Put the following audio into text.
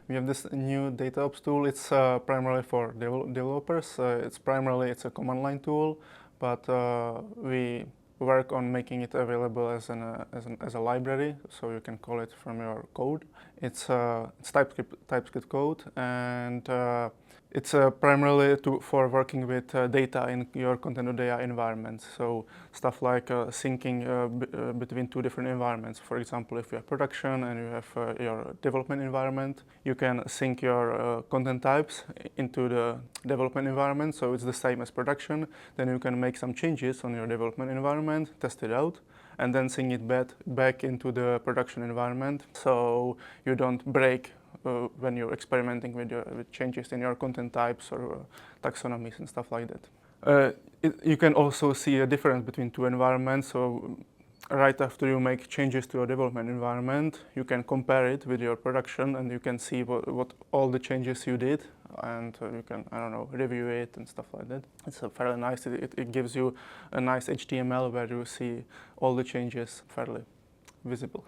We have this new data ops tool. It's primarily for developers. It's a command line tool, but we work on making it available as a library, so you can call it from your code. It's TypeScript code, and it's primarily for working with data in your Kontent.ai environment. So stuff like syncing between two different environments. For example, if you have production and you have your development environment, you can sync your content types into the development environment, so it's the same as production. Then you can make some changes on your development environment, test it out, and then sync it back into the production environment, so you don't break when you're experimenting with changes in your content types or taxonomies and stuff like that. You can also see a difference between two environments. So right after you make changes to your development environment, you can compare it with your production, and you can see what all the changes you did, and you can, I don't know, review it and stuff like that. It's fairly nice. It gives you a nice HTML where you see all the changes fairly visible.